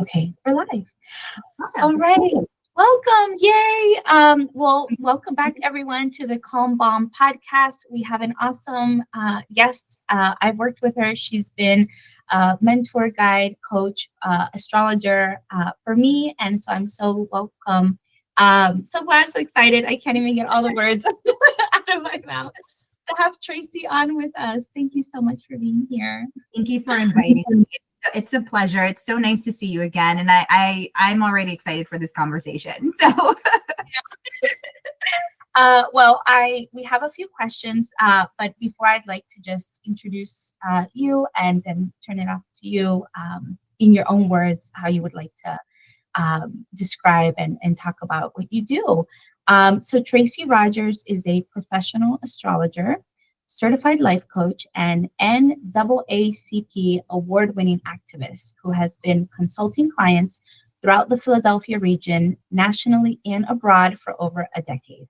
Okay, we're live. Awesome. All right. Welcome. Yay. Well, welcome back everyone to the Calm Bomb podcast. We have an awesome guest. I've worked with her. She's been a mentor, guide, coach, astrologer for me. And so I'm so welcome. So glad, so excited. I can't even get all the words out of my mouth to have Tracey on with us. Thank you so much for being here. Thank you for inviting me. It's a pleasure. It's so nice to see you again. And I'm already excited for this conversation. So well, we have a few questions, but before I'd like to just introduce you and then turn it off to you in your own words, how you would like to describe and talk about what you do. So Tracey Rogers is a professional astrologer, certified life coach, and NAACP award-winning activist who has been consulting clients throughout the Philadelphia region, nationally and abroad for over a decade.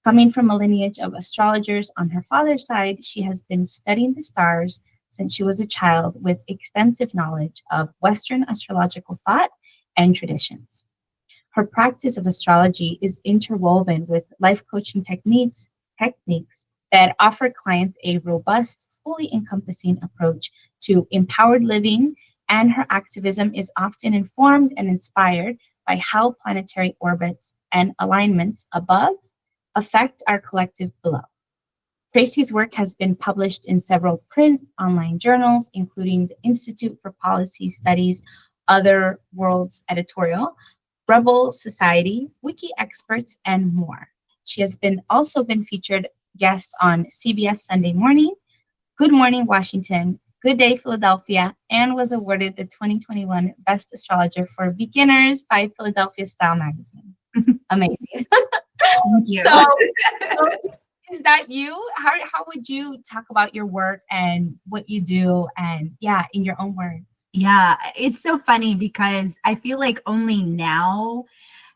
Coming from a lineage of astrologers on her father's side, she has been studying the stars since she was a child with extensive knowledge of Western astrological thought and traditions. Her practice of astrology is interwoven with life coaching techniques that offer clients a robust, fully encompassing approach to empowered living, and her activism is often informed and inspired by how planetary orbits and alignments above affect our collective below. Tracey's work has been published in several print online journals, including the Institute for Policy Studies, Other Worlds Editorial, Rebel Society, Wiki Experts, and more. She has also been featured guest on CBS Sunday Morning, Good Morning Washington, Good Day Philadelphia, and was awarded the 2021 Best Astrologer for Beginners by Philadelphia Style Magazine. Amazing. thank you. So is that you? How would you talk about your work and what you do, and in your own words? Yeah, it's so funny because I feel like only now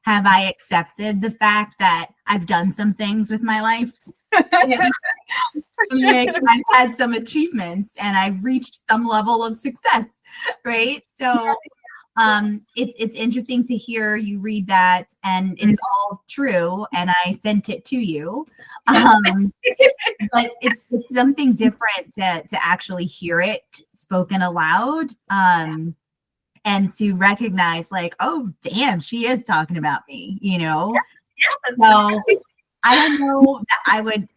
have I accepted the fact that I've done some things with my life. Yeah. Like, I've had some achievements and I've reached some level of success, right? So it's interesting to hear you read that, and it's all true, and I sent it to you. But it's something different to actually hear it spoken aloud, and to recognize, like, oh damn, she is talking about me, you know. So I don't know that I would,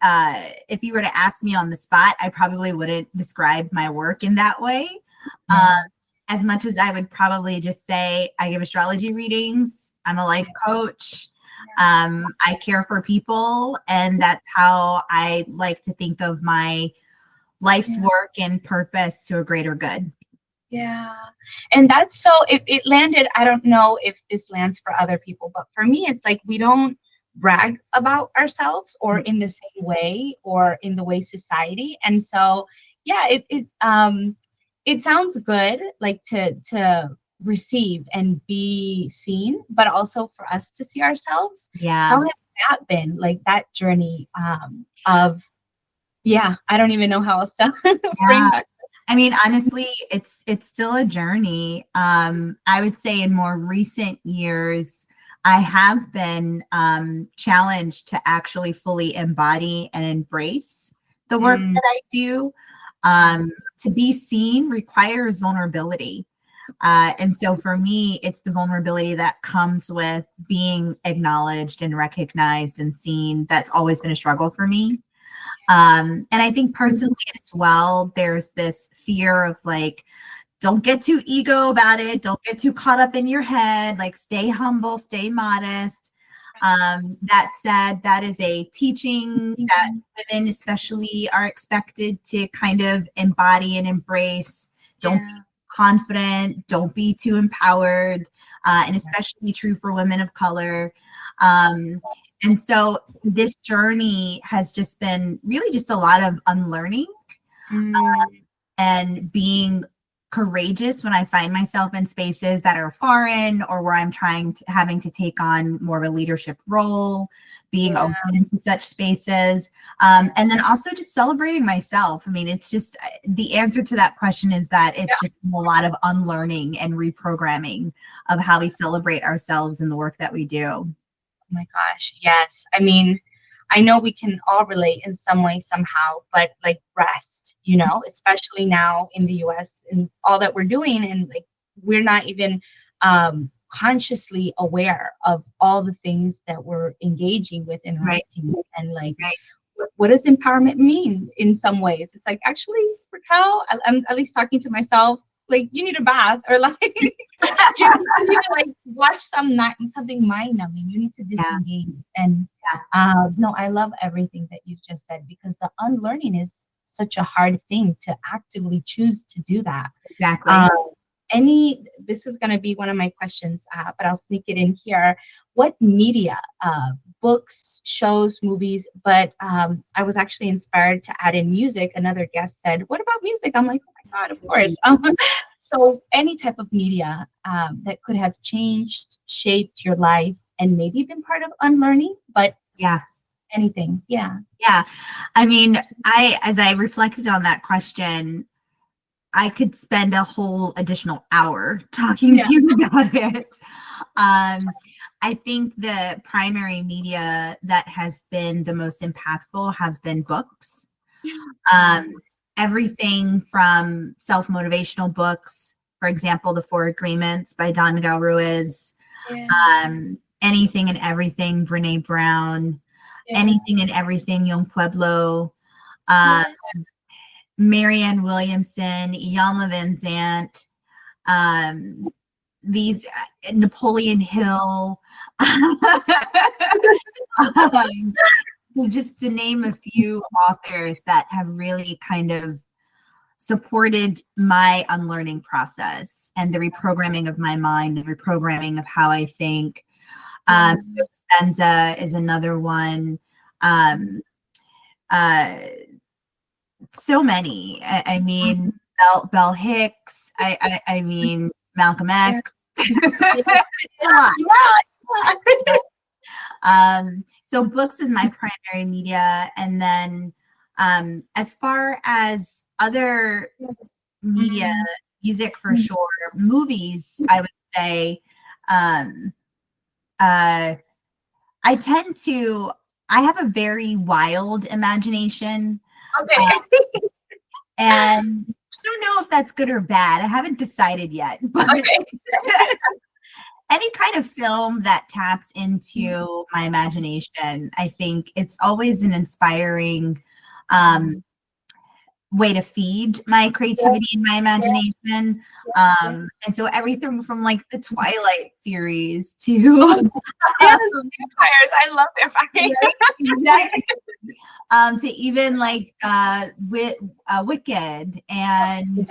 if you were to ask me on the spot, I probably wouldn't describe my work in that way. As much as I would probably just say I give astrology readings, I'm a life coach, I care for people, and that's how I like to think of my life's work and purpose to a greater good. Yeah. And that's so it landed. I don't know if this lands for other people, but for me, it's like we don't brag about ourselves or in the same way or in the way society. And so, it sounds good, like to receive and be seen, but also for us to see ourselves. Yeah. How has that been, like that journey of, I don't even know how else to frame that. I mean, honestly, it's still a journey. I would say in more recent years, I have been challenged to actually fully embody and embrace the work that I do. To be seen requires vulnerability. And so for me, it's the vulnerability that comes with being acknowledged and recognized and seen. That's always been a struggle for me. And I think personally as well, there's this fear of like, don't get too ego about it. Don't get too caught up in your head. Like, stay humble, stay modest. That said, that is a teaching that women especially are expected to kind of embody and embrace. Don't be confident. Don't be too empowered. And especially true for women of color. And so this journey has just been really just a lot of unlearning and being courageous when I find myself in spaces that are foreign or where I'm having to take on more of a leadership role, being open to such spaces. And then also just celebrating myself. I mean, it's just the answer to that question is that it's just a lot of unlearning and reprogramming of how we celebrate ourselves in the work that we do. Oh my gosh, yes. I mean, I know we can all relate in some way, somehow, but like rest, you know, especially now in the US and all that we're doing, and like we're not even consciously aware of all the things that we're engaging with, interacting with, and like what does empowerment mean in some ways? It's like, actually, Raquel, I'm at least talking to myself, like, you need a bath, or like you need to like watch something mind numbing. You need to disengage. And no, I love everything that you've just said, because the unlearning is such a hard thing to actively choose to do that. Exactly. This is going to be one of my questions, but I'll sneak it in here. What media, books, shows, movies, but I was actually inspired to add in music. Another guest said, what about music? I'm like, oh my God, of course. So any type of media that could have changed, shaped your life, and maybe been part of unlearning, but anything. Yeah. I mean, as I reflected on that question, I could spend a whole additional hour talking to you about it. I think the primary media that has been the most impactful has been books. Everything from self-motivational books, for example, The Four Agreements by Don Miguel Ruiz, Anything and Everything, Brene Brown, Anything and Everything, Young Pueblo, Marianne Williamson, Iyanla Vanzant, these Napoleon Hill, just to name a few authors that have really kind of supported my unlearning process and the reprogramming of my mind, the reprogramming of how I think. Dispenza is another one. So many. I mean, Bell Hicks. I mean, Malcolm X. It's a lot. So books is my primary media, and then as far as other media, music for sure, movies, I would say. I have a very wild imagination. Okay. And I don't know if that's good or bad. I haven't decided yet. But any kind of film that taps into my imagination, I think it's always an inspiring way to feed my creativity and my imagination. And so everything from like the Twilight series to vampires. I love vampires. To even like Wicked and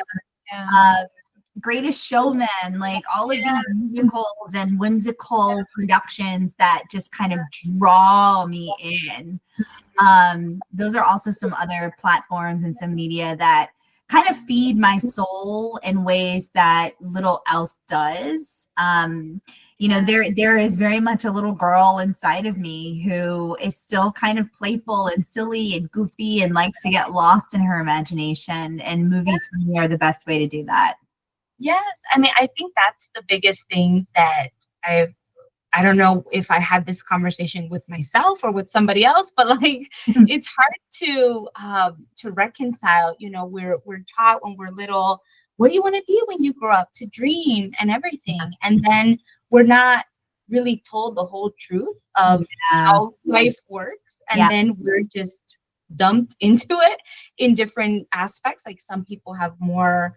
Greatest Showman, like all of these musicals and whimsical productions that just kind of draw me in. Those are also some other platforms and some media that kind of feed my soul in ways that little else does. You know, there is very much a little girl inside of me who is still kind of playful and silly and goofy and likes to get lost in her imagination. And movies for me are the best way to do that. Yes. I mean, I think that's the biggest thing that I don't know if I had this conversation with myself or with somebody else, but like it's hard to reconcile. You know, we're taught when we're little, what do you want to be when you grow up? To dream and everything, and then we're not really told the whole truth of how life works, and then we're just dumped into it in different aspects. Like some people have more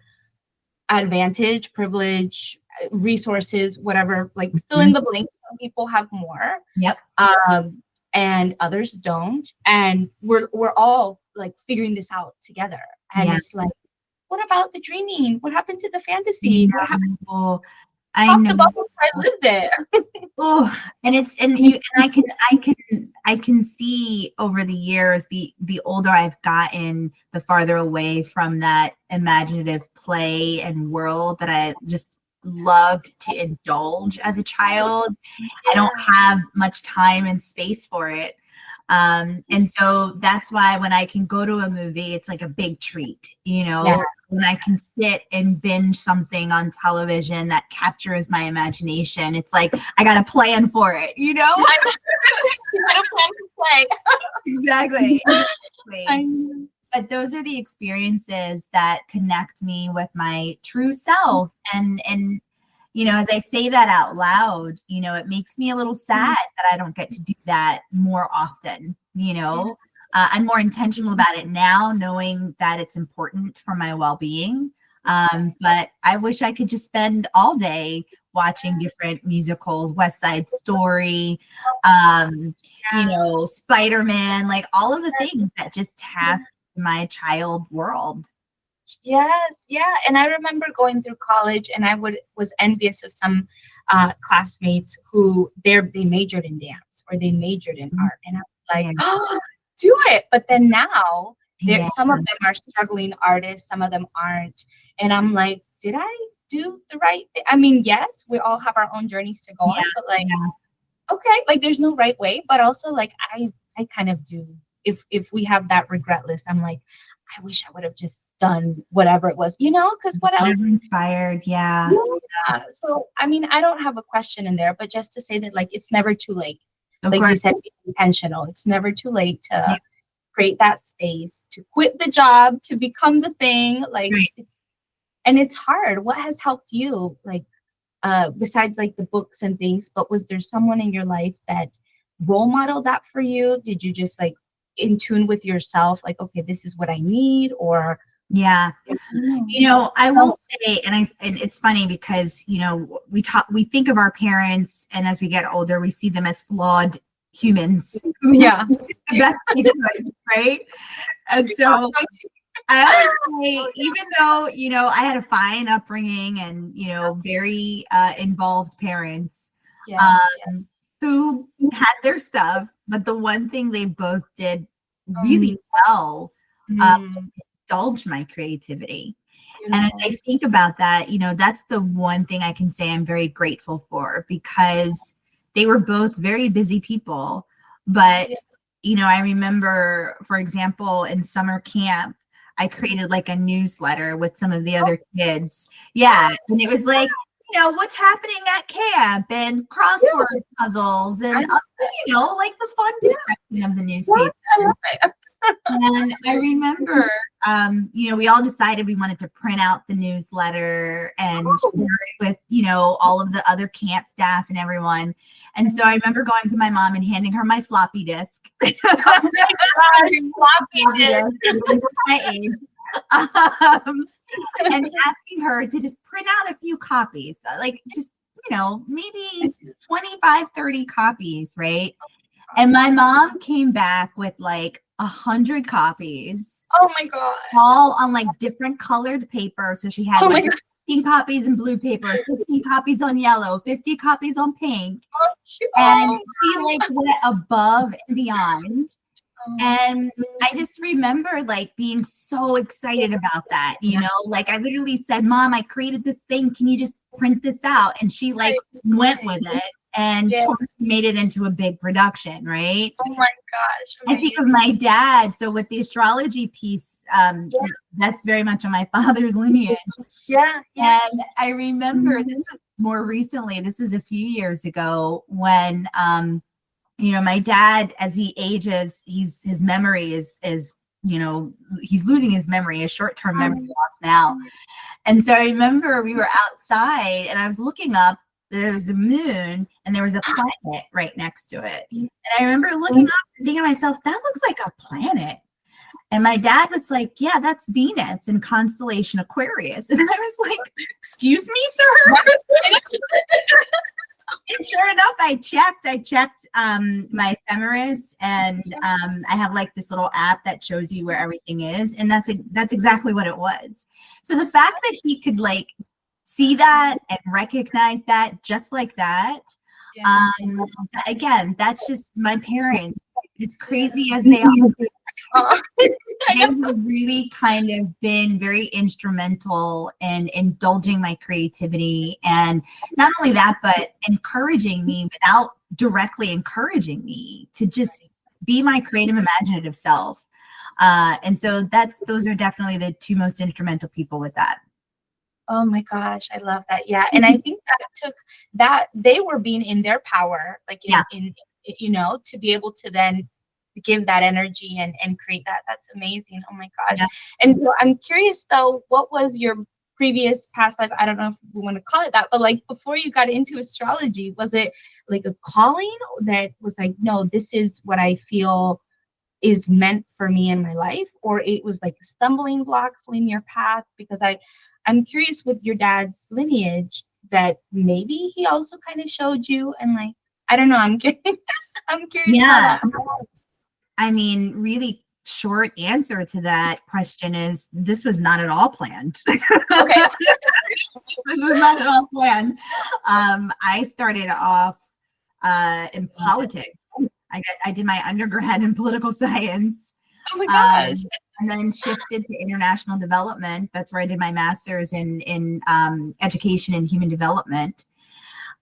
advantage, privilege, resources, whatever, like fill in the blank. Some people have more, and others don't, and we're all like figuring this out together. And it's like, what about the dreaming? What happened to the fantasy? What happened? I Pop know. the bubble, I lived it. Oh, and I can see over the years, the older I've gotten, the farther away from that imaginative play and world that I just loved to indulge as a child. I don't have much time and space for it. And so that's why when I can go to a movie, it's like a big treat, you know, when I can sit and binge something on television that captures my imagination. It's like, I got a plan for it, you know? You got a plan to play. Exactly. But those are the experiences that connect me with my true self. And you know, as I say that out loud, you know, it makes me a little sad that I don't get to do that more often. You know, I'm more intentional about it now, knowing that it's important for my well-being. But I wish I could just spend all day watching different musicals, West Side Story, you know, Spider-Man, like all of the things that just tap my child world. Yes, yeah. And I remember going through college, and I was envious of some classmates who they majored in dance or they majored in art, and I was like, oh, do it. But then now, some of them are struggling artists, some of them aren't, and I'm like, did I do the right thing? I mean, yes, we all have our own journeys to go on, but like, okay, like there's no right way, but also like I kind of do. If we have that regret list, I'm like, I wish I would have just done whatever it was, you know, because what else? I'm inspired. Yeah. So, I mean, I don't have a question in there, but just to say that, like, it's never too late. Of like course. you said, be intentional. It's never too late to create that space, to quit the job, to become the thing. Like, it's hard. What has helped you, like, besides like the books and things, but was there someone in your life that role modeled that for you? Did you just like in tune with yourself, like, okay, this is what I need? Or you know, I will say, and it's funny because, you know, we think of our parents, and as we get older, we see them as flawed humans. The best they could, right? And so I always say, even though, you know, I had a fine upbringing and, you know, very involved parents who had their stuff, but the one thing they both did really well indulge my creativity. And as I think about that, you know, that's the one thing I can say I'm very grateful for, because they were both very busy people. But, you know, I remember, for example, in summer camp, I created like a newsletter with some of the other kids. And it was like, you know, what's happening at camp and crossword puzzles and, you know, like the fun section of the newspaper. And I remember, you know, we all decided we wanted to print out the newsletter and share it with, you know, all of the other camp staff and everyone. And so I remember going to my mom and handing her my floppy disk. Floppy disk. My age. And asking her to just print out a few copies, like just, you know, maybe 25, 30 copies, right? And my mom came back with like 100 copies. Oh my God. All on like different colored paper. So she had like 15 copies in blue paper, 15 copies on yellow, 50 copies on pink. And she like went above and beyond. And I just remember like being so excited about that, you know, like I literally said, Mom, I created this thing. Can you just print this out? And she like went with it and made it into a big production, right? Oh my gosh. Amazing. I think of my dad. So with the astrology piece, that's very much on my father's lineage. And I remember this was more recently, this was a few years ago when, you know, my dad, as he ages, his memory is, you know, he's losing his memory, his short-term memory loss now. And so I remember we were outside and I was looking up, there was a moon and there was a planet right next to it. And I remember looking up and thinking to myself, that looks like a planet. And my dad was like, yeah, that's Venus in constellation Aquarius. And I was like, excuse me, sir? And sure enough, I checked my ephemeris, and I have like this little app that shows you where everything is. And that's exactly what it was. So the fact that he could like see that and recognize that just like that. Yeah. Again, that's just my parents. As crazy as they are, Oh, they have really kind of been very instrumental in indulging my creativity. And not only that, but encouraging me without directly encouraging me to just be my creative, imaginative self. And so those are definitely the two most instrumental people with that. oh my gosh, I love that. Yeah. And I think that took that they were being in their power, like Yeah. in to be able to then give that energy and create that. That's amazing. Oh my gosh. Yeah. And so I'm curious though, what was your previous past life? I don't know if we want to call it that, but like before you got into astrology, was it like a calling that was like, no, this is what I feel is meant for me in my life, or it was like stumbling blocks, linear path? Because I'm curious with your dad's lineage that maybe he also kind of showed you, and like I don't know, I'm curious. I'm curious how Yeah. that. I mean, really short answer to that question is this was not at all planned. Okay. This was not at all planned. I started off in politics. I did my undergrad in political science. Oh my gosh. And then shifted to international development. That's where I did my master's in education and human development.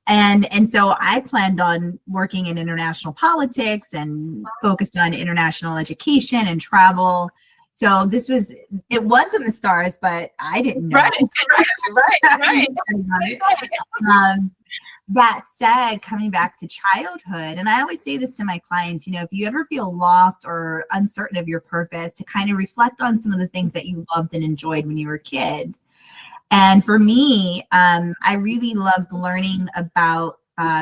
And so I planned on working in international politics and focused on international education and travel. So it was in the stars, but I didn't know. Right. That said, coming back to childhood, and I always say this to my clients, if you ever feel lost or uncertain of your purpose, to kind of reflect on some of the things that you loved and enjoyed when you were a kid. And for me, I really loved learning about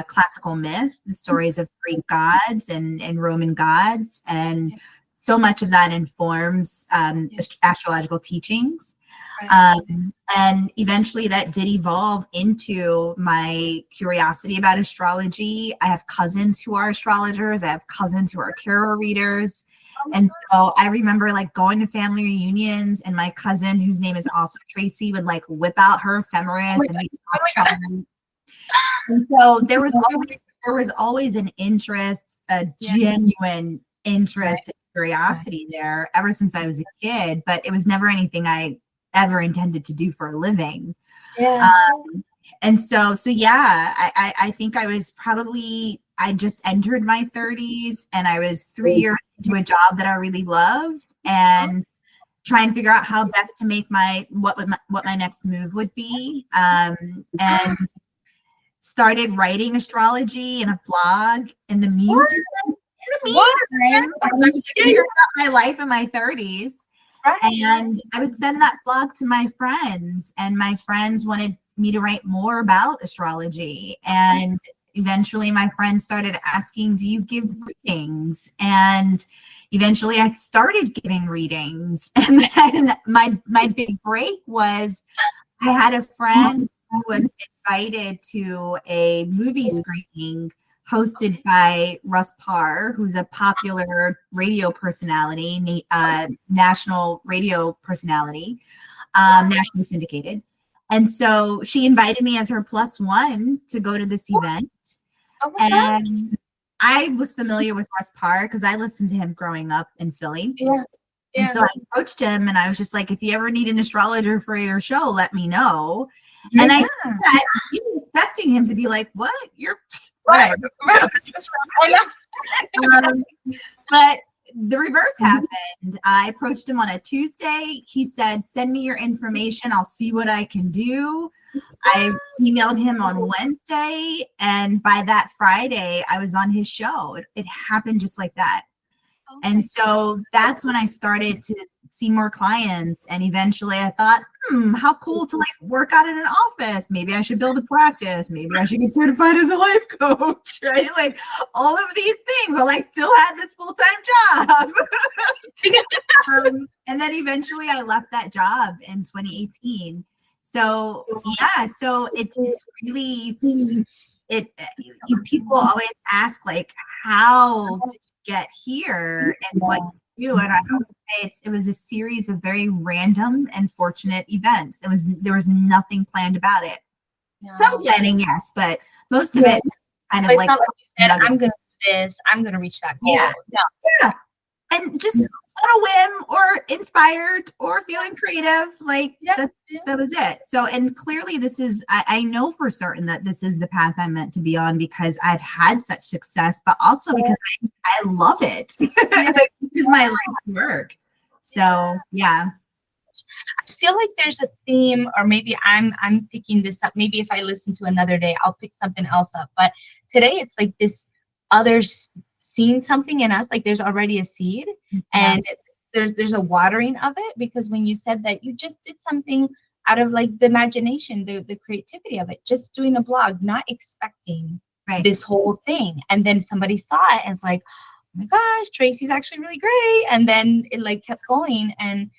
classical myth, the stories of Greek gods and Roman gods. And so much of that informs astrological teachings. And eventually that did evolve into my curiosity about astrology. I have cousins who are astrologers. I have cousins who are tarot readers. And so I remember like going to family reunions, and my cousin, whose name is also Tracey, would like whip out her ephemeris and we talk. And so there was always an interest, a genuine interest and curiosity there ever since I was a kid, but it was never anything I ever intended to do for a living. And so yeah, I think I just entered my 30s, and I was 3 years into a job that I really loved, and trying to figure out how best to make what my next move would be. And started writing astrology in a blog in the meantime. I was figuring out my life in my 30s. And I would send that blog to my friends, and my friends wanted me to write more about astrology. And eventually my friends started asking, do you give readings? And eventually I started giving readings. And then my big break was I had a friend who was invited to a movie screening hosted by Russ Parr, who's a popular radio personality, national radio personality, nationally syndicated. And so she invited me as her +1 to go to this event. And I was familiar with Russ Parr because I listened to him growing up in Philly. And so I approached him, and I was just like, if you ever need an astrologer for your show, let me know. And I was expecting him to be like, what? You're right. But the reverse happened. I approached him on a Tuesday. He said, send me your information. I'll see what I can do. I emailed him on Wednesday, and by that Friday, I was on his show. It happened just like that. And so that's when I started to see more clients. And eventually I thought, how cool to like work out in an office. Maybe I should build a practice. Maybe I should get certified as a life coach, right? Like all of these things while I still had this full-time job. And then eventually I left that job in 2018. So yeah, so it's really, people always ask like, how to get here and what you do. And It was a series of very random and fortunate events. There was nothing planned about it. No. Some planning, yes, but most of it kind of But it's like not like you said, I'm going to do this, I'm going to reach that goal. Yeah. No. Yeah. And just on a whim or inspired or feeling creative, like that was it. So, and clearly this is, I know for certain that this is the path I'm meant to be on because I've had such success, but also because I love it. This is my life work. So, yeah. I feel like there's a theme, or maybe I'm picking this up. Maybe if I listen to another day, I'll pick something else up. But today it's like this others seeing something in us, like there's already a seed, and there's a watering of it, because when you said that you just did something out of like the imagination, the creativity of it, just doing a blog, not expecting this whole thing, and then somebody saw it and it's like, oh my gosh, Tracey's actually really great, and then it like kept going. And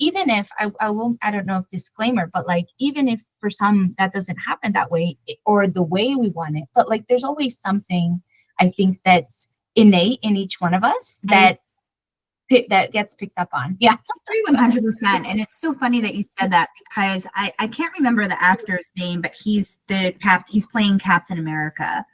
even if I won't, I don't know if disclaimer, but like, even if for some that doesn't happen that way or the way we want it, but like there's always something I think that's innate in each one of us that gets picked up on. Yeah. 100%. And it's so funny that you said that, because I can't remember the actor's name, but he's playing Captain America.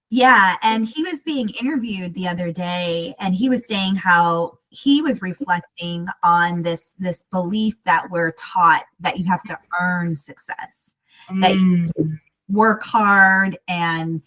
Yeah, and he was being interviewed the other day, and he was saying how he was reflecting on this belief that we're taught that you have to earn success, that you work hard and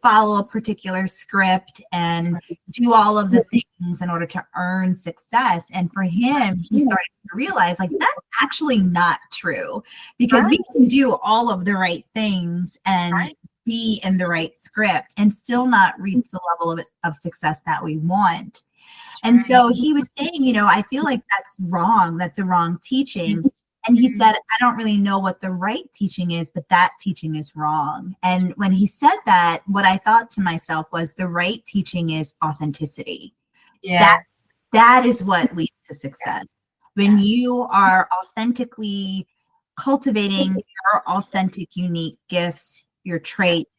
follow a particular script and do all of the things in order to earn success. And for him, he started to realize like that's actually not true, because we can do all of the right things and be in the right script and still not reach the level of success that we want. And so he was saying, I feel like that's wrong. That's a wrong teaching. And he said, I don't really know what the right teaching is, but that teaching is wrong. And when he said that, what I thought to myself was the right teaching is authenticity. Yes. That is what leads to success. When you are authentically cultivating your authentic, unique gifts, your traits,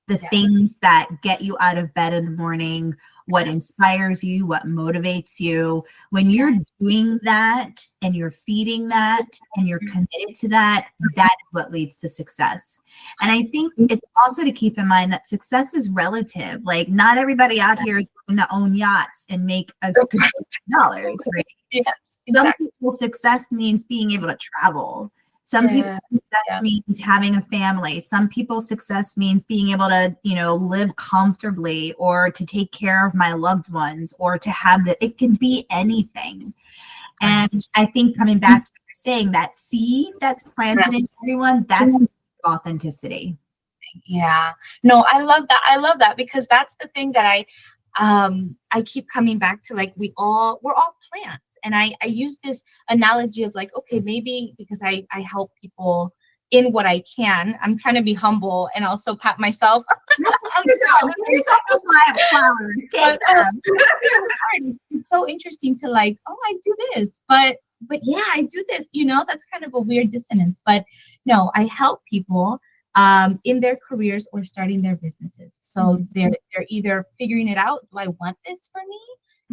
the things that get you out of bed in the morning, what inspires you, what motivates you. When you're doing that and you're feeding that and you're committed to that, that is what leads to success. And I think it's also to keep in mind that success is relative. Like not everybody out here is going to own yachts and make $1 billion, right? Yes, exactly. Some people's success means being able to travel. Some people's success means having a family. Some people's success means being able to, live comfortably, or to take care of my loved ones, or to have it can be anything. And I think coming back to what you're saying, that seed that's planted in everyone, that's authenticity. Yeah. No, I love that. I love that, because that's the thing that I keep coming back to. Like we're all plants, and I use this analogy of like, okay, maybe because I help people in what I can. I'm trying to be humble and also pat myself. yourself those flowers. Take them. It's so interesting to like, oh, I do this, but yeah, I do this. That's kind of a weird dissonance. But no, I help people in their careers or starting their businesses. So they're either figuring it out. Do I want this for me?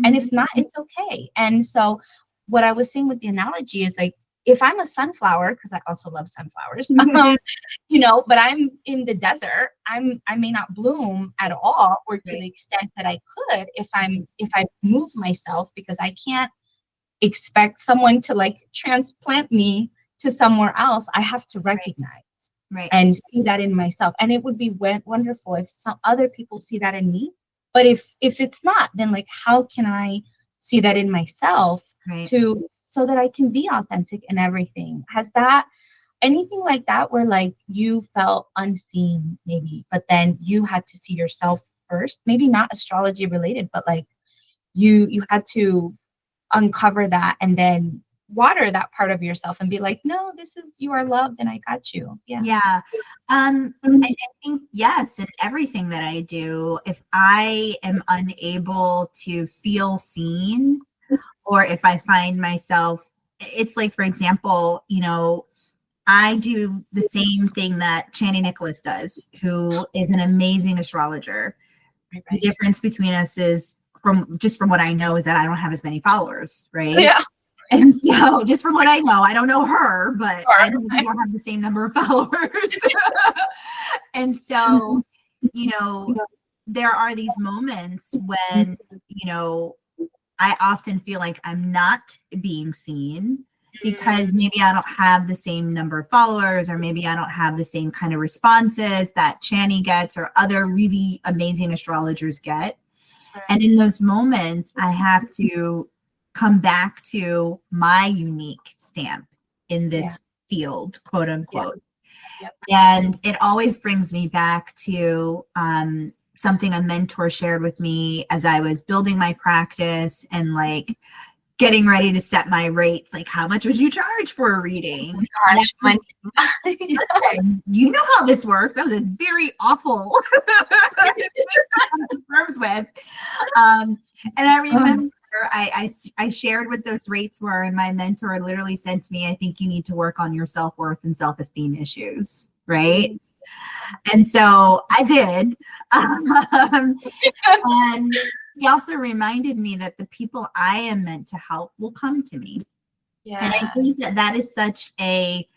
And if not, it's okay. And so what I was saying with the analogy is like, if I'm a sunflower, because I also love sunflowers, but I'm in the desert, I may not bloom at all, or to the extent that I could if I move myself, because I can't expect someone to like transplant me to somewhere else. I have to recognize and see that in myself. And it would be wonderful if some other people see that in me. But if it's not, then like, how can I see that in myself so that I can be authentic in everything? Has that anything like that where like you felt unseen maybe, but then you had to see yourself first, maybe not astrology related, but like you had to uncover that and then water that part of yourself and be like, no, you are loved and I got you. I think yes, in everything that I do, if I am unable to feel seen, or if I find myself, it's like, for example, I do the same thing that Chani Nicholas does, who is an amazing astrologer. The difference between us is from what I know is that I don't have as many followers, right? Yeah. And so just from what I know, I don't know her, but Sure. I know we don't have the same number of followers. And so, you know, there are these moments when, you know, I often feel like I'm not being seen because maybe I don't have the same number of followers, or maybe I don't have the same kind of responses that Chani gets or other really amazing astrologers get. And in those moments, I have to come back to my unique stamp in this field, quote unquote. Yep. And it always brings me back to something a mentor shared with me as I was building my practice and like getting ready to set my rates. Like, how much would you charge for a reading? Oh gosh, money. Listen, you know how this works. That was a very awful terms with. And I remember I shared what those rates were, and my mentor literally said to me, I think you need to work on your self-worth and self-esteem issues, right? And so I did. And he also reminded me that the people I am meant to help will come to me. Yeah. And I think that that is such a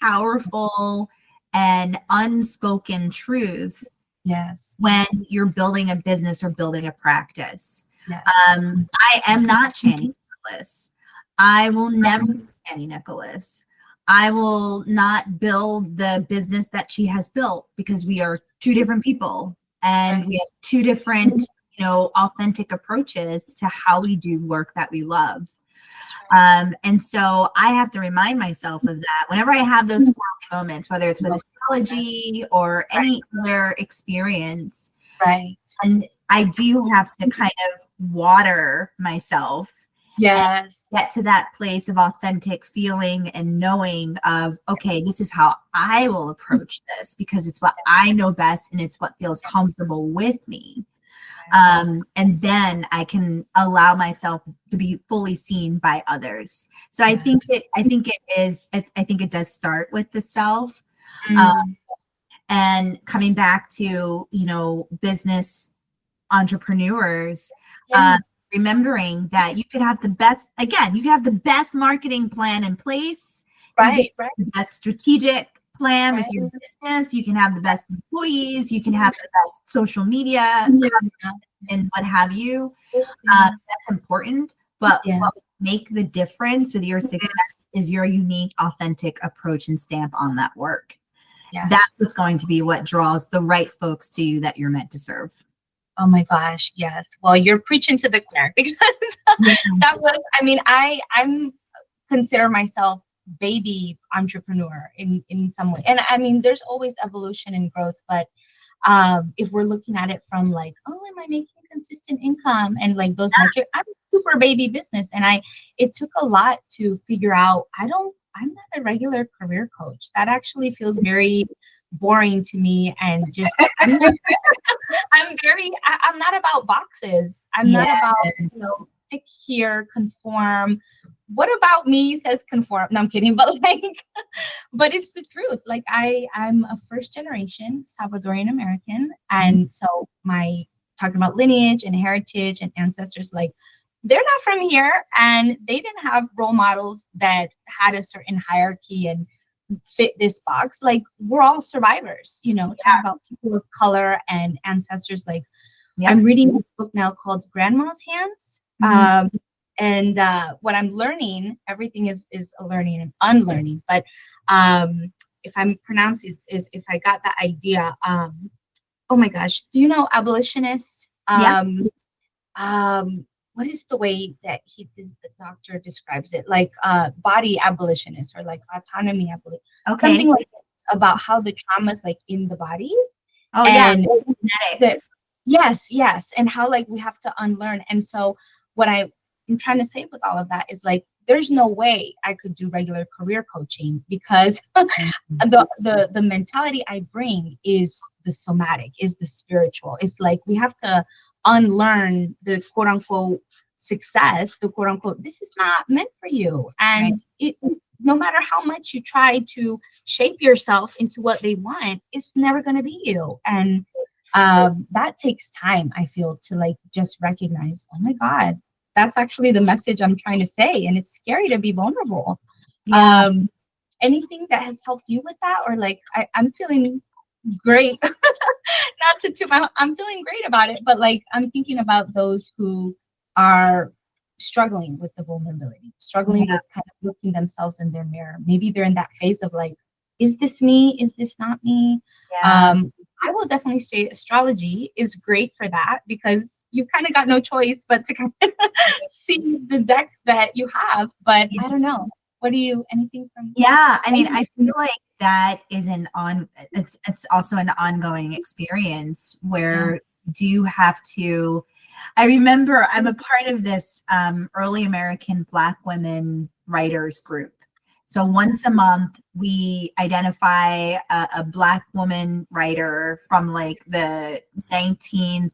powerful and unspoken truth. Yes. When you're building a business or building a practice. Yes. I am not Chani Nicholas. I will never be Chani Nicholas. I will not build the business that she has built because we are two different people and we have two different, you know, authentic approaches to how we do work that we love. And so I have to remind myself of that whenever I have those squirrely moments, whether it's with astrology or any other experience. Right. And I do have to kind of water myself. Yes. Get to that place of authentic feeling and knowing of, okay, this is how I will approach this because it's what I know best and it's what feels comfortable with me. And then I can allow myself to be fully seen by others. So I think it does start with the self. And coming back to, you know, business entrepreneurs, remembering that you could have the best marketing plan in place, right, the best strategic plan with your business, you can have the best employees, you can have the best social media and what have you. That's important, but what will make the difference with your success is your unique, authentic approach and stamp on that work. That's what's going to be what draws the right folks to you that you're meant to serve. Oh my gosh, yes. Well, you're preaching to the choir because that was, I mean, I'm consider myself baby entrepreneur in some way. And I mean, there's always evolution and growth, but if we're looking at it from like, oh, am I making consistent income and like those metrics, I'm a super baby business. And it took a lot to figure out, I'm not a regular career coach. That actually feels very boring to me. And just, I'm not about boxes. I'm not about, you know, stick here, conform. What about me says conform? No, I'm kidding. But like, but it's the truth. Like I'm a first generation Salvadorian American. And so talking about lineage and heritage and ancestors, like they're not from here and they didn't have role models that had a certain hierarchy and fit this box. Like we're all survivors, you know, talk about people of color and ancestors. Like I'm reading this book now called Grandma's Hands. And what I'm learning, everything is a learning and unlearning. But if I'm pronouncing, if I got that idea, oh my gosh, do you know abolitionists? What is the way that the doctor describes it? Like body abolitionists or like autonomy abolition, something like this, about how the trauma is like in the body. Oh, and genetics. Yes. And how like we have to unlearn. And so what I'm trying to say with all of that is like, there's no way I could do regular career coaching because the mentality I bring is the somatic, is the spiritual. It's like we have to unlearn the quote unquote success, the quote unquote, this is not meant for you. And no matter how much you try to shape yourself into what they want, it's never going to be you. And that takes time, I feel, to like just recognize, oh my God, that's actually the message I'm trying to say. And it's scary to be vulnerable. Yeah. Anything that has helped you with that? Or like, I'm feeling great. Not to toot my, I'm feeling great about it, but like, I'm thinking about those who are struggling with the vulnerability, struggling Yeah. with kind of looking themselves in their mirror. Maybe they're in that phase of like, is this me? Is this not me? Yeah. I will definitely say astrology is great for that, because you've kind of got no choice but to kind of see the deck that you have. But I don't know. What do you, anything from? Yeah, I mean, I feel like that is it's also an ongoing experience Yeah. where you have to. I remember I'm a part of this early American Black women writers group. So once a month, we identify a Black woman writer from like the 19th,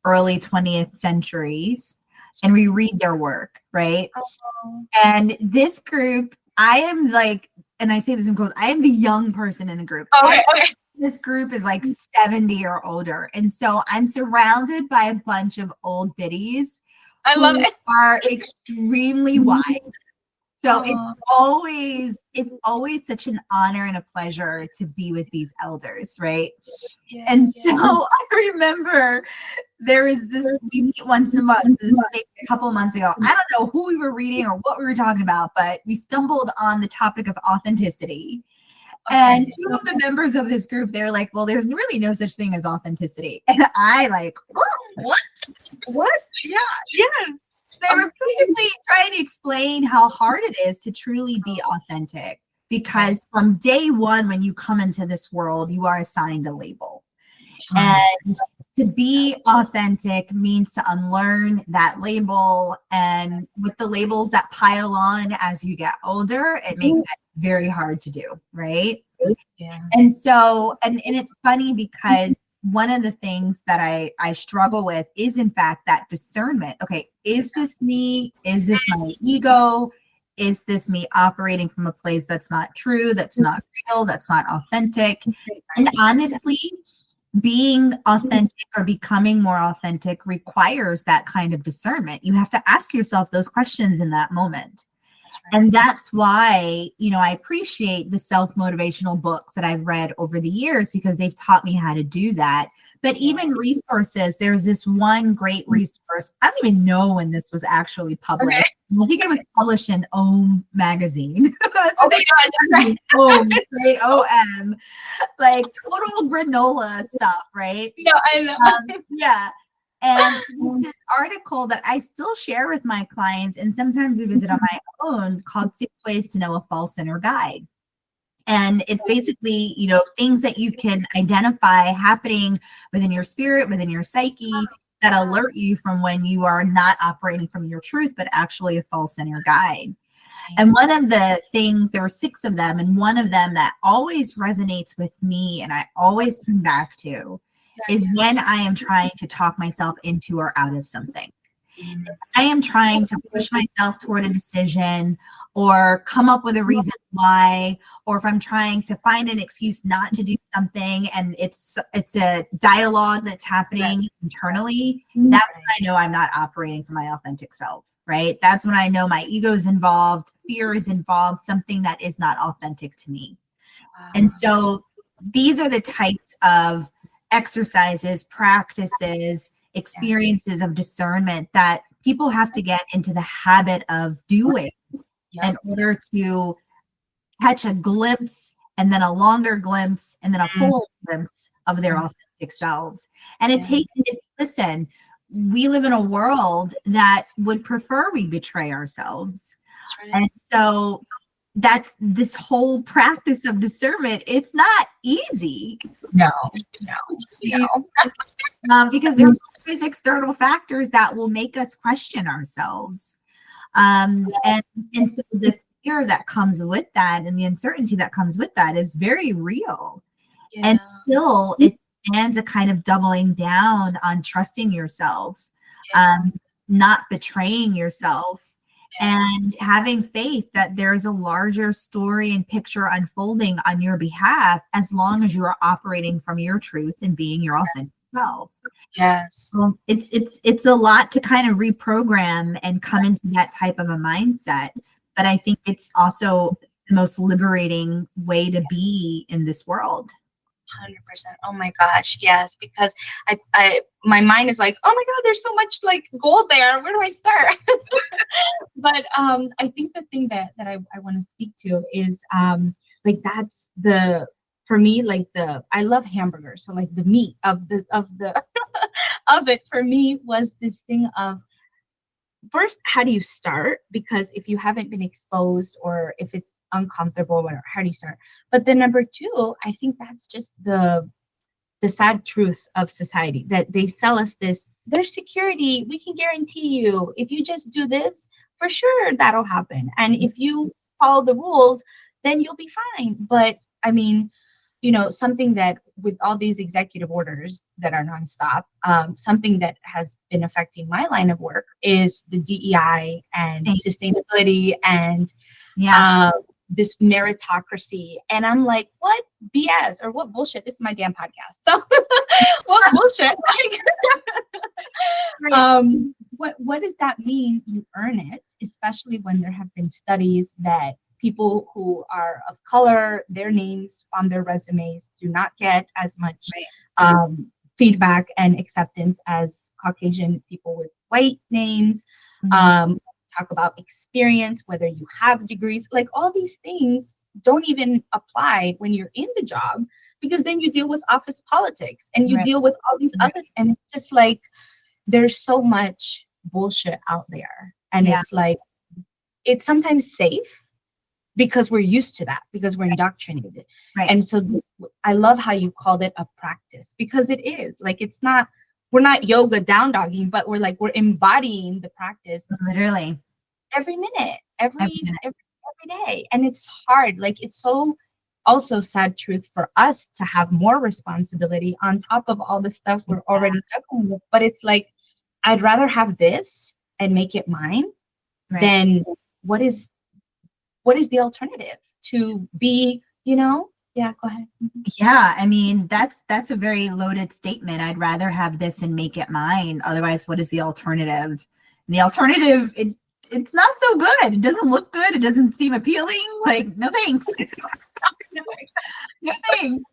early 20th centuries, and we read their work, right? Oh, And this group, I am like, and I say this in quotes, I am the young person in the group. okay, okay. This group is like 70 or older. And so I'm surrounded by a bunch of old biddies I love who it. are extremely wise. So Oh, it's always such an honor and a pleasure to be with these elders, right? yeah, And so yeah. I remember there is this, we meet once a month. This was maybe a couple of months ago. I don't know who we were reading or what we were talking about, but we stumbled on the topic of authenticity. And Okay. two of the members of this group, they're like, well, there's really no such thing as authenticity. And I like, what? What? Yeah, yes. They were basically trying to explain how hard it is to truly be authentic. Because from day one, when you come into this world, you are assigned a label. And to be authentic means to unlearn that label. And with the labels that pile on as you get older, it makes it very hard to do, right? Yeah. And so, and it's funny because one of the things that I struggle with is in fact that discernment. Okay, is this me? Is this my ego? Is this me operating from a place that's not true, that's not real, that's not authentic? And honestly, being authentic or becoming more authentic requires that kind of discernment. You have to ask yourself those questions in that moment. That's right. And that's why, you know, I appreciate the self-motivational books that I've read over the years because they've taught me how to do that. But even resources, there's this one great resource. I don't even know when this was actually published. Okay. I think it was published in OM magazine. That's Oh my God, that's right. OM, right? OM, like total granola stuff, right? No, I know. Yeah. And there's this article that I still share with my clients, and sometimes we visit on my own, called 6 Ways to Know a Fall Center Guide. And it's basically, you know, things that you can identify happening within your spirit, within your psyche, that alert you from when you are not operating from your truth, but actually a false center guide. And one of the things, there were 6 of them, and one of them that always resonates with me and I always come back to is when I am trying to talk myself into or out of something. I am trying to push myself toward a decision or come up with a reason why, or if I'm trying to find an excuse not to do something and it's a dialogue that's happening internally, that's when I know I'm not operating from my authentic self, right? That's when I know my ego is involved, fear is involved, something that is not authentic to me. And so these are the types of exercises, practices, experiences of discernment that people have to get into the habit of doing in order to catch a glimpse and then a longer glimpse and then a full glimpse of their authentic selves. And it takes, listen, we live in a world that would prefer we betray ourselves. Right. And so that's this whole practice of discernment. It's not easy. No. Because there's always external factors that will make us question ourselves. And so the fear that comes with that and the uncertainty that comes with that is very real. Yeah. And still it demands a kind of doubling down on trusting yourself, not betraying yourself, and having faith that there's a larger story and picture unfolding on your behalf as long as you are operating from your truth and being your authentic self. Yes. It's a lot to kind of reprogram and come into that type of a mindset. But I think it's also the most liberating way to be in this world. 100%. Oh my gosh, yes, because my mind is like, oh my God, there's so much like gold there. Where do I start? But I think the thing that I want to speak to is like that's the for me like the I love hamburgers, so like the meat of the of it for me was this thing of first, how do you start? Because if you haven't been exposed or if it's uncomfortable, whatever, how do you start? But then number two, I think that's just the sad truth of society that they sell us this. There's security. We can guarantee you if you just do this, for sure that'll happen. And if you follow the rules, then you'll be fine. But I mean, something that with all these executive orders that are nonstop, something that has been affecting my line of work is the DEI and sustainability and this meritocracy. And I'm like, what BS or what bullshit? This is my damn podcast. So what bullshit? What does that mean? You earn it, especially when there have been studies that people who are of color, their names on their resumes do not get as much feedback and acceptance as Caucasian people with white names. Talk about experience, whether you have degrees, like all these things don't even apply when you're in the job, because then you deal with office politics and you deal with all these other, and it's just like, there's so much bullshit out there. And it's like, it's sometimes safe because we're used to that, because we're indoctrinated. And so I love how you called it a practice, because it is like, it's not, we're not yoga down dogging, but we're embodying the practice literally every minute, every day. And it's hard. Like, it's so also sad truth for us to have more responsibility on top of all the stuff we're already juggling with. But it's like, I'd rather have this and make it mine than what is the alternative to be, Yeah, go ahead. Yeah, I mean, that's a very loaded statement. I'd rather have this and make it mine. Otherwise, what is the alternative? The alternative, it's not so good. It doesn't look good. It doesn't seem appealing. Like, no thanks. No thanks.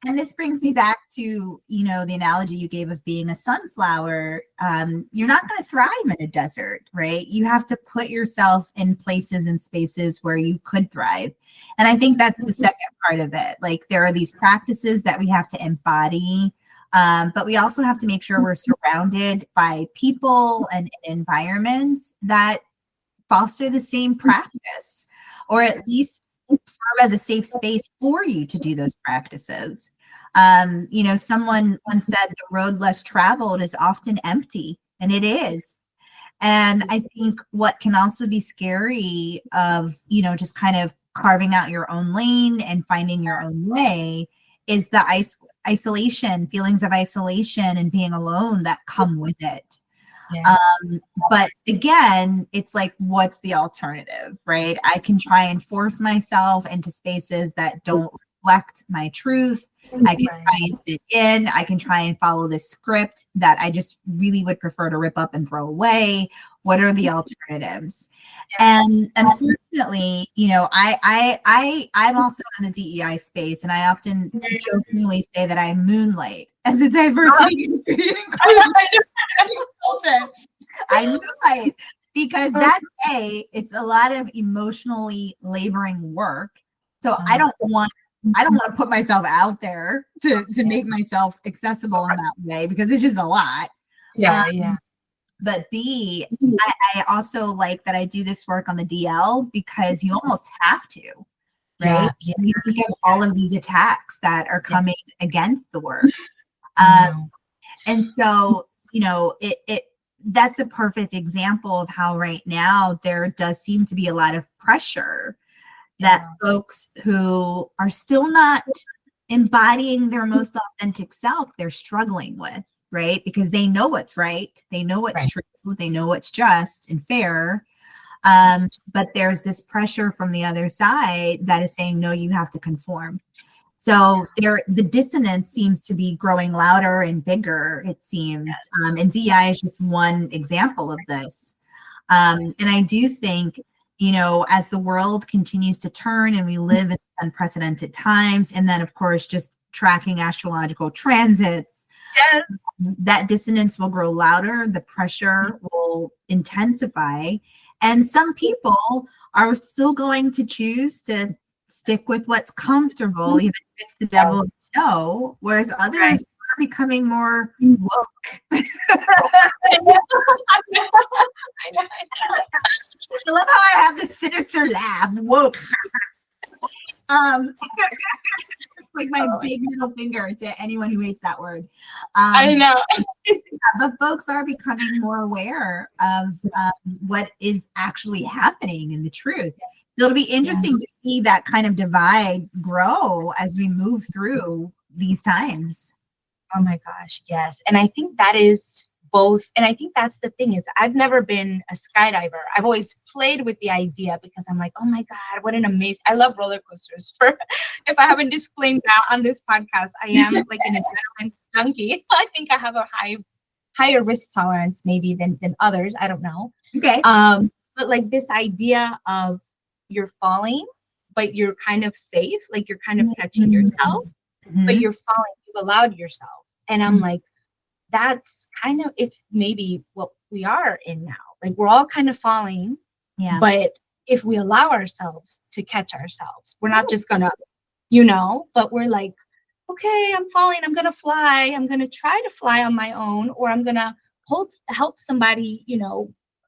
And this brings me back to, the analogy you gave of being a sunflower. You're not going to thrive in a desert, right? You have to put yourself in places and spaces where you could thrive. And I think that's the second part of it. Like, there are these practices that we have to embody, but we also have to make sure we're surrounded by people and environments that foster the same practice, or at least serve as a safe space for you to do those practices. Someone once said the road less traveled is often empty, and it is. And I think what can also be scary of, just kind of carving out your own lane and finding your own way is the isolation, feelings of isolation and being alone that come with it. But again, it's like, what's the alternative, right? I can try and force myself into spaces that don't reflect my truth. I can try and fit in. I can try and follow this script that I just really would prefer to rip up and throw away. What are the alternatives? And unfortunately, I'm also in the DEI space, and I often jokingly say that I moonlight as a diversity and consultant. I moonlight because it's a lot of emotionally laboring work. So I don't want to put myself out there to make myself accessible in that way, because it's just a lot. But I also like that I do this work on the DL because you almost have to, right? You have all of these attacks that are coming against the work. And so, that's a perfect example of how right now there does seem to be a lot of pressure that folks who are still not embodying their most authentic self, they're struggling with, right? Because they know what's right. They know what's true. They know what's just and fair. But there's this pressure from the other side that is saying, no, you have to conform. So the dissonance seems to be growing louder and bigger, it seems. And DI is just one example of this. And I do think, as the world continues to turn and we live in unprecedented times, and then, of course, just tracking astrological transits, Yes. that dissonance will grow louder, the pressure will intensify, and some people are still going to choose to stick with what's comfortable, even if it's the devil's show, whereas others are becoming more woke. I love how I have this sinister laugh, woke. It's like my big middle finger to anyone who hates that word. I know. But folks are becoming more aware of what is actually happening and the truth. So it'll be interesting to see that kind of divide grow as we move through these times. Oh my gosh, yes. And I think that is both, and I think that's the thing, is I've never been a skydiver. I've always played with the idea because I'm like, oh my God, what an amazing, I love roller coasters. For if I haven't disclaimed that on this podcast, I am like an adrenaline junkie. I think I have a higher risk tolerance maybe than others. I don't know. Okay. But like this idea of you're falling, but you're kind of safe, like you're kind of catching yourself, but you're falling, you've allowed yourself. And I'm like, that's kind of, it's maybe what we are in now. Like we're all kind of falling, but if we allow ourselves to catch ourselves, we're not just gonna, but we're like, okay, I'm falling, I'm gonna fly, I'm gonna try to fly on my own, or I'm gonna help somebody,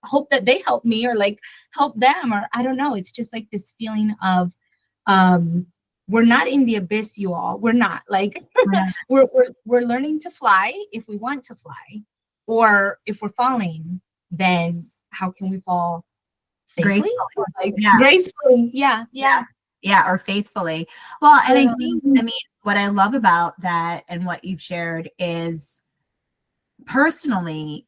hope that they help me, or like help them, or I don't know. It's just like this feeling of we're not in the abyss, you all. We're not like we're learning to fly if we want to fly, or if we're falling, then how can we fall safely? Gracefully. Like, gracefully, or faithfully. Well, and I think, what I love about that and what you've shared is personally,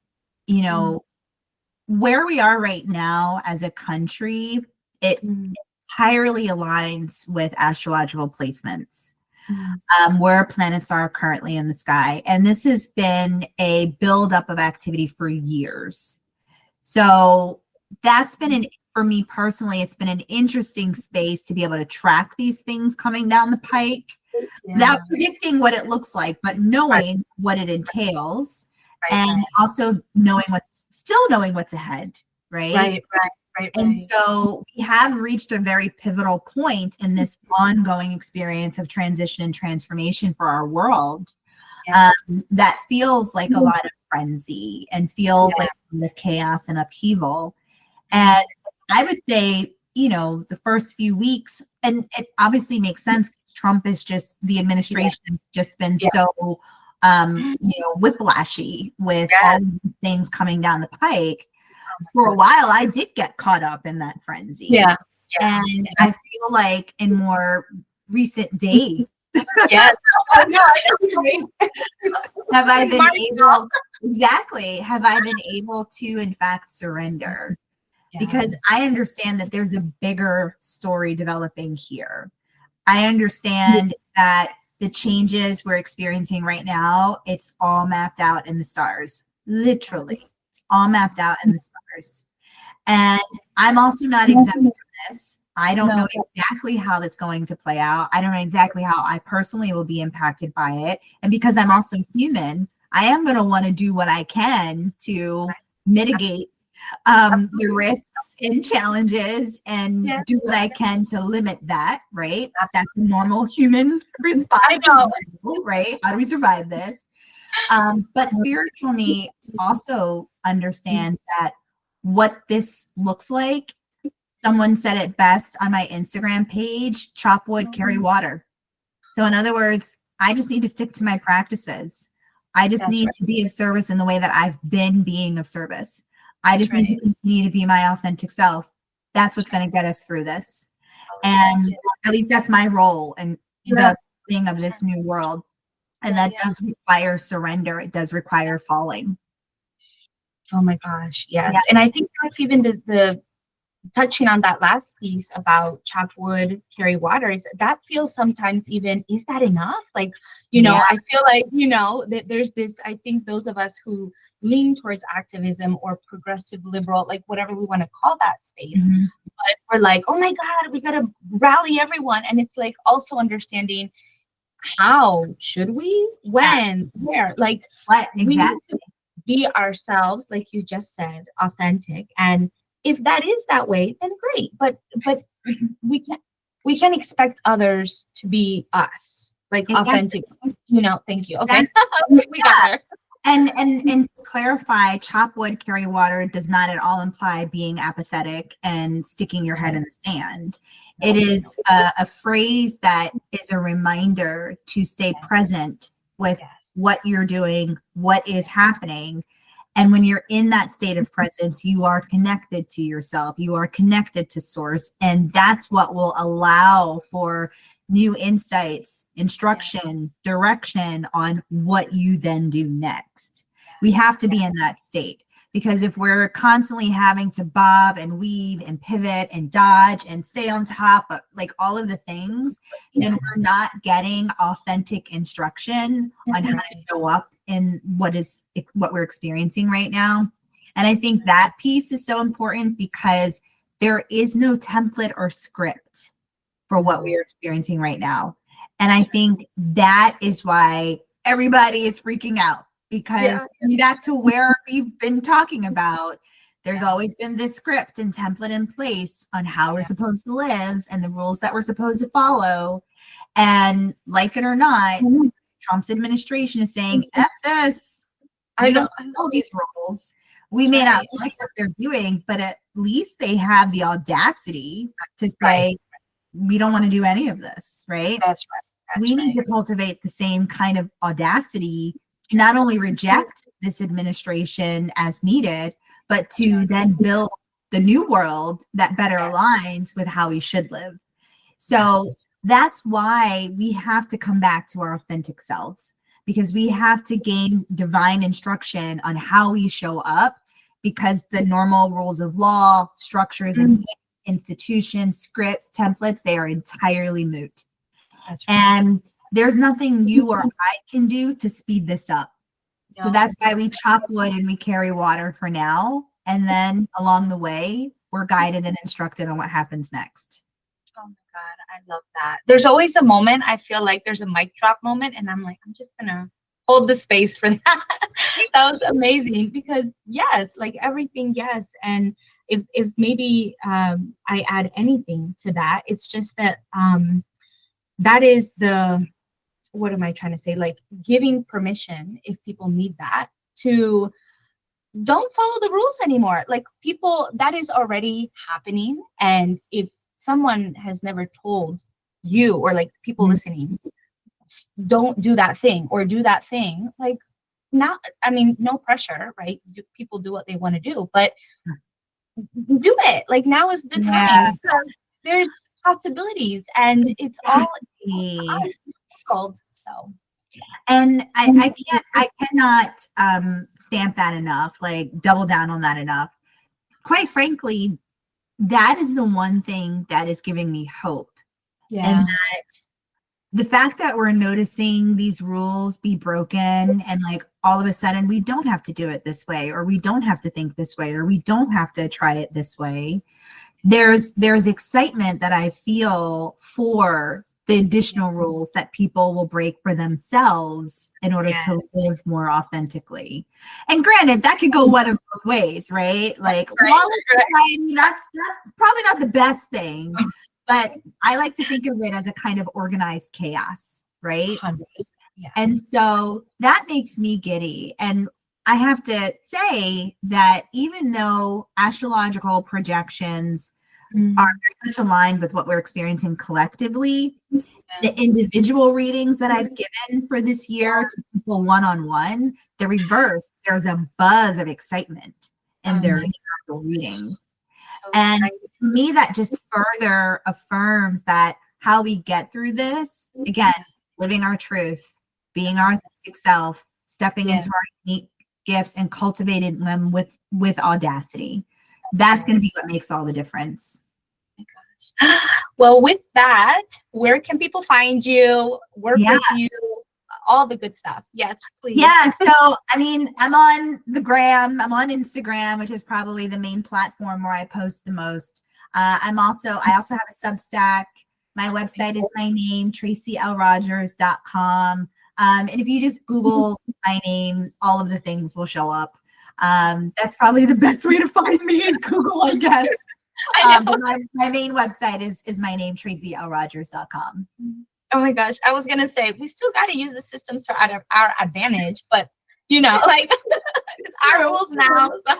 where we are right now as a country, it entirely aligns with astrological placements, where planets are currently in the sky. And this has been a buildup of activity for years. So that's been for me personally, it's been an interesting space to be able to track these things coming down the pike without predicting what it looks like, but knowing what it entails, and also knowing what's ahead, right? And so we have reached a very pivotal point in this ongoing experience of transition and transformation for our world, that feels like a lot of frenzy and feels like a lot of chaos and upheaval. And I would say, the first few weeks, and it obviously makes sense because Trump is just, the administration has just been so, whiplashy with all these things coming down the pike. For a while, I did get caught up in that frenzy. And I feel like in more recent days, have I been able to, in fact, surrender? Because I understand that there's a bigger story developing here. I understand that the changes we're experiencing right now, it's all mapped out in the stars, literally. It's all mapped out in the stars. And I'm also not exempt from this. I don't know exactly how that's going to play out. I don't know exactly how I personally will be impacted by it. And because I'm also human, I am going to want to do what I can to mitigate the risks and challenges, and do what I can to limit that, right? That's a normal human response, right? How do we survive this? But spiritual me also understands that what this looks like, someone said it best on my Instagram page, chop wood, carry water. So in other words, I just need to stick to my practices. I just need to be of service in the way that I've been being of service. I just need to continue to be my authentic self. That's what's going to get us through this. And at least that's my role and the thing of this new world. And that does require surrender. It does require falling. Oh my gosh, yes. And I think that's even the touching on that last piece about chop wood, carry waters, that feels sometimes even, is that enough? Like, Yeah. I feel like, that there's this, I think those of us who lean towards activism or progressive liberal, like whatever we want to call that space, Mhm. but we're like, oh my God, we got to rally everyone. And it's like also understanding, how should we, Yeah. when, where, like What we need exactly? to be ourselves, like you just said, authentic. And if that is that way, then great. But we can't expect others to be us, like Exactly. authentic. Thank you. Okay. Exactly. We got there. And to clarify, chop wood, carry water does not at all imply being apathetic and sticking your head in the sand. It is a phrase that is a reminder to stay present with Yes. what you're doing, what is happening. And when you're in that state of presence, you are connected to yourself, you are connected to source. And that's what will allow for new insights, instruction, direction on what you then do next. We have to be in that state, because if we're constantly having to bob and weave and pivot and dodge and stay on top of like all of the things, then we're not getting authentic instruction on how to show up in what we're experiencing right now. And I think that piece is so important, because there is no template or script for what we are experiencing right now. And I think that is why everybody is freaking out, because back to where we've been talking about, there's always been this script and template in place on how we're supposed to live and the rules that we're supposed to follow. And like it or not, Trump's administration is saying, F this. We don't know these rules. We may not like what they're doing, but at least they have the audacity to say, we don't want to do any of this, right? That's right. We need to cultivate the same kind of audacity to not only reject this administration as needed, but to then build the new world that better aligns with how we should live. So that's why we have to come back to our authentic selves, because we have to gain divine instruction on how we show up, because the normal rules of law, structures, and institutions, scripts, templates, they are entirely moot. And there's nothing you or I can do to speed this up. So that's why we chop wood and we carry water for now. And then along the way, we're guided and instructed on what happens next. Oh my God, I love that. There's always a moment, I feel like there's a mic drop moment, and I'm like, I'm just gonna hold the space for that. That was amazing, because yes, like everything, yes. And if maybe I add anything to that, it's just that that is the, what am I trying to say? Like giving permission, if people need that, to don't follow the rules anymore. Like people, that is already happening. And if someone has never told you, or like people listening, don't do that thing or do that thing, like, not, I mean, no pressure, right? People do what they want to do, but do it. Like now is the time, because there's possibilities, and it's all difficult. So and I cannot stamp that enough, like double down on that enough. Quite frankly, that is the one thing that is giving me hope. And that the fact that we're noticing these rules be broken, and like all of a sudden we don't have to do it this way, or we don't have to think this way, or we don't have to try it this way. There's excitement that I feel for the additional rules that people will break for themselves in order to live more authentically. And granted, that could go one of both ways, right? Like, that's probably not the best thing, but I like to think of it as a kind of organized chaos, right? And so that makes me giddy. And I have to say that even though astrological projections are very much aligned with what we're experiencing collectively, the individual readings that I've given for this year to people one-on-one, the reverse, there's a buzz of excitement in their individual readings. And to me, that just further affirms that how we get through this, again, living our truth, being our authentic self, stepping into our unique gifts and cultivating them with audacity. That's going to be what makes all the difference. Well, with that, where can people find you, work with you, all the good stuff? Yes, please. Yeah. So, I mean, I'm on the gram, I'm on Instagram, which is probably the main platform where I post the most. I also have a Substack. My website is my name, TraceyLRogers.com. And if you just Google my name, all of the things will show up. That's probably the best way to find me is Google, I guess. But my main website is my name, TraceyLRogers.com. Oh my gosh, I was gonna say we still got to use the systems to our advantage, but you know, like it's our rules now. So.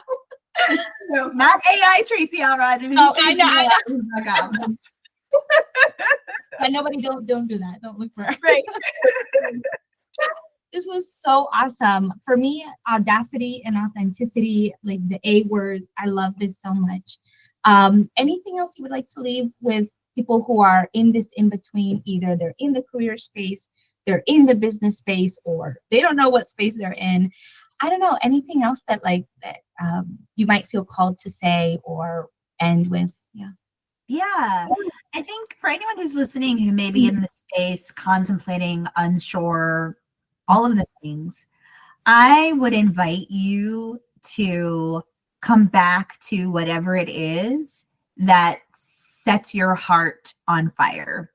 It's true. Not AI Tracey L. Rogers. Oh, I know. But nobody don't do that. Don't look for it. Right. This was so awesome. For me, audacity and authenticity, like the A words, I love this so much. Anything else you would like to leave with people who are in this in between? Either they're in the career space, they're in the business space, or they don't know what space they're in. I don't know, anything else that you might feel called to say or end with? Yeah. I think for anyone who's listening who may be in the space, contemplating, unsure, all of the things, I would invite you to come back to whatever it is that sets your heart on fire,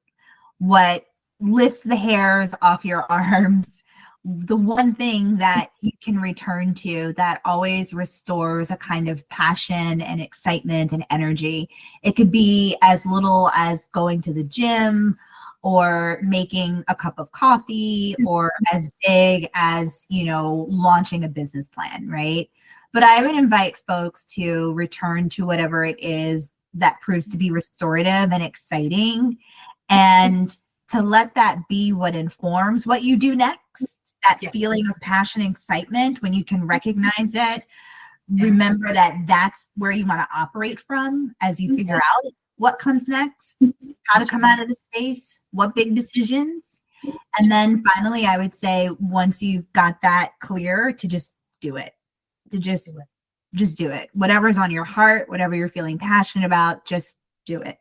what lifts the hairs off your arms, the one thing that you can return to that always restores a kind of passion and excitement and energy. It could be as little as going to the gym or making a cup of coffee, or as big as, launching a business plan, right? But I would invite folks to return to whatever it is that proves to be restorative and exciting, and to let that be what informs what you do next. That feeling of passion and excitement, when you can recognize it, remember that that's where you want to operate from as you figure out what comes next, how to come out of the space, what big decisions. And then finally, I would say, once you've got that clear, to just do it, to just do it. Whatever's on your heart, whatever you're feeling passionate about, just do it.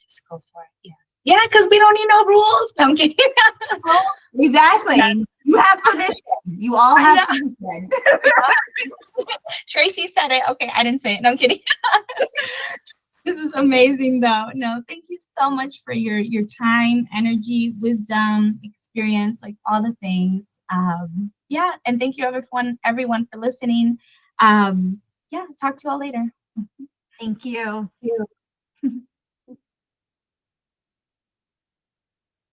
Just go for it. Yes. Yeah, because we don't need no rules. No, I'm kidding. Exactly. Yeah. You have permission. You all have permission. Tracey said it. Okay, I didn't say it. No, I'm kidding. This is amazing, though. No, thank you so much for your time, energy, wisdom, experience, like all the things. Yeah, and thank you everyone for listening. Yeah, talk to you all later. Thank you. Thank you.